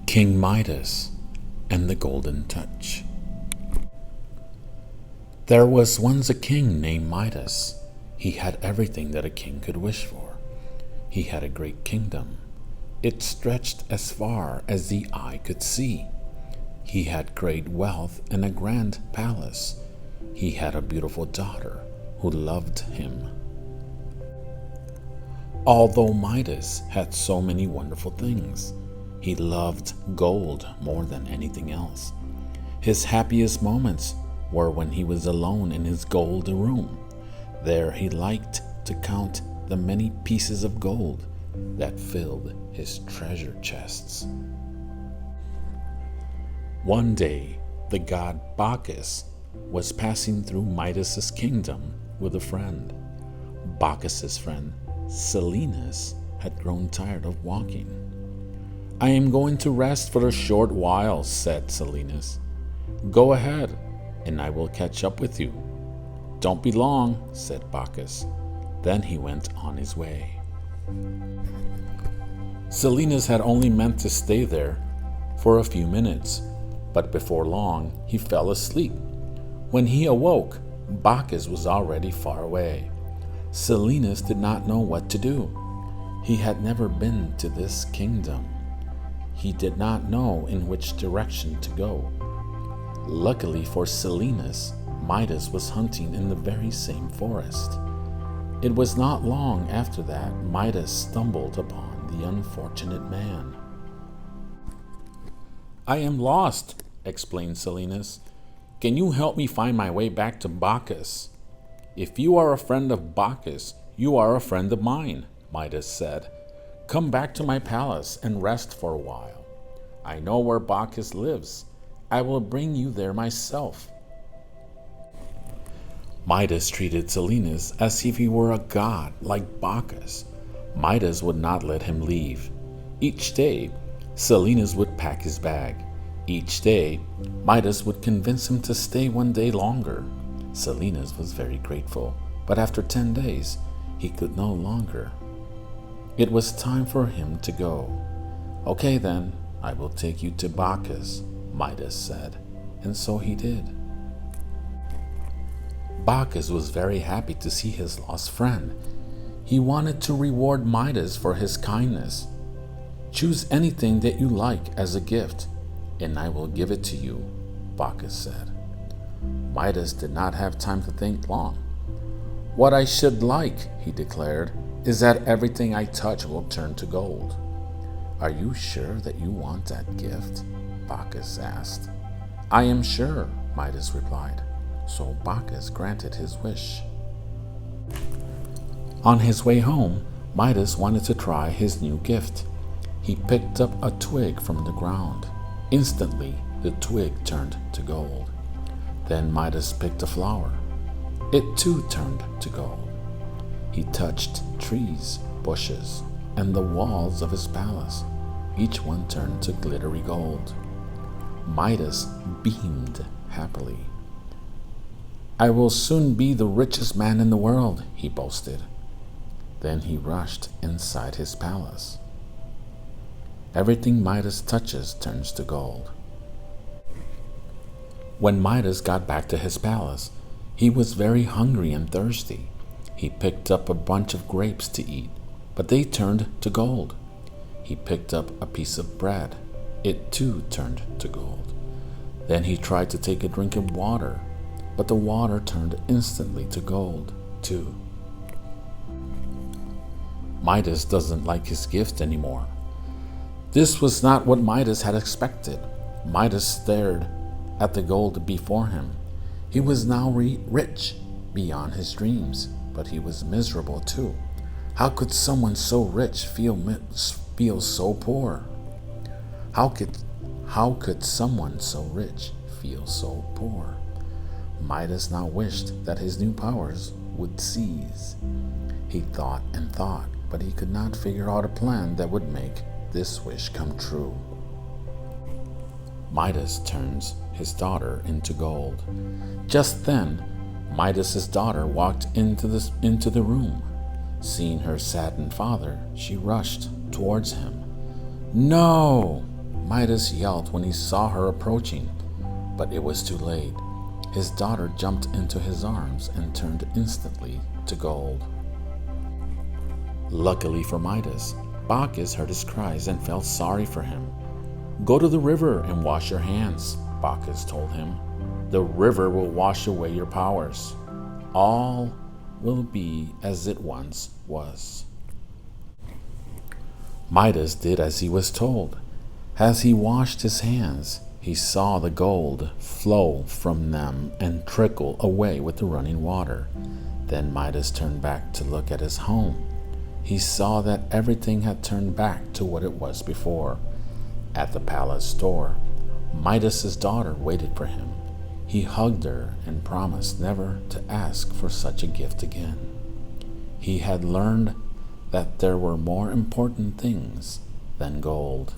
King Midas and the Golden Touch. There was once a king named Midas. He had everything that a king could wish for. He had a great kingdom. It stretched as far as the eye could see. He had great wealth and a grand palace. He had a beautiful daughter who loved him. Although Midas had so many wonderful things, he loved gold more than anything else. His happiest moments were when he was alone in his gold room. There he liked to count the many pieces of gold that filled his treasure chests. One day, the god Bacchus was passing through Midas's kingdom with a friend. Bacchus's friend, Silenus, had grown tired of walking. "I am going to rest for a short while," said Silenus. "Go ahead, and I will catch up with you." "Don't be long," said Bacchus. Then he went on his way. Silenus had only meant to stay there for a few minutes, but before long he fell asleep. When he awoke, Bacchus was already far away. Silenus did not know what to do. He had never been to this kingdom. He did not know in which direction to go. Luckily for Silenus, Midas was hunting in the very same forest. It was not long after that Midas stumbled upon the unfortunate man. "I am lost," explained Silenus. "Can you help me find my way back to Bacchus?" "If you are a friend of Bacchus, you are a friend of mine," Midas said. "Come back to my palace and rest for a while. I know where Bacchus lives. I will bring you there myself." Midas treated Silenus as if he were a god like Bacchus. Midas would not let him leave. Each day, Silenus would pack his bag. Each day, Midas would convince him to stay one day longer. Silenus was very grateful, but after 10 days, he could no longer. It was time for him to go. "Okay then, I will take you to Bacchus," Midas said, and so he did. Bacchus was very happy to see his lost friend. He wanted to reward Midas for his kindness. "Choose anything that you like as a gift, and I will give it to you," Bacchus said. Midas did not have time to think long. "What I should like," he declared, "is that everything I touch will turn to gold." "Are you sure that you want that gift?" Bacchus asked. "I am sure," Midas replied. So Bacchus granted his wish. On his way home, Midas wanted to try his new gift. He picked up a twig from the ground. Instantly, the twig turned to gold. Then Midas picked a flower. It too turned to gold. He touched trees, bushes, and the walls of his palace. Each one turned to glittery gold. Midas beamed happily. "I will soon be the richest man in the world," he boasted. Then he rushed inside his palace. Everything Midas touches turns to gold. When Midas got back to his palace, he was very hungry and thirsty. He picked up a bunch of grapes to eat, but they turned to gold. He picked up a piece of bread. It too turned to gold. Then he tried to take a drink of water, but the water turned instantly to gold too. Midas doesn't like his gift anymore. This was not what Midas had expected. Midas stared at the gold before him. He was now rich beyond his dreams, but he was miserable too. How could someone so rich feel so poor? How could someone so rich feel so poor? Midas now wished that his new powers would cease. He thought and thought, but he could not figure out a plan that would make this wish come true. Midas turns his daughter into gold. Just then, Midas's daughter walked into the room. Seeing her saddened father, she rushed towards him. "No!" Midas yelled when he saw her approaching, but it was too late. His daughter jumped into his arms and turned instantly to gold. Luckily for Midas, Bacchus heard his cries and felt sorry for him. "Go to the river and wash your hands," Bacchus told him. "The river will wash away your powers. All will be as it once was." Midas did as he was told. As he washed his hands, he saw the gold flow from them and trickle away with the running water. Then Midas turned back to look at his home. He saw that everything had turned back to what it was before. At the palace door, Midas's daughter waited for him. He hugged her and promised never to ask for such a gift again. He had learned that there were more important things than gold.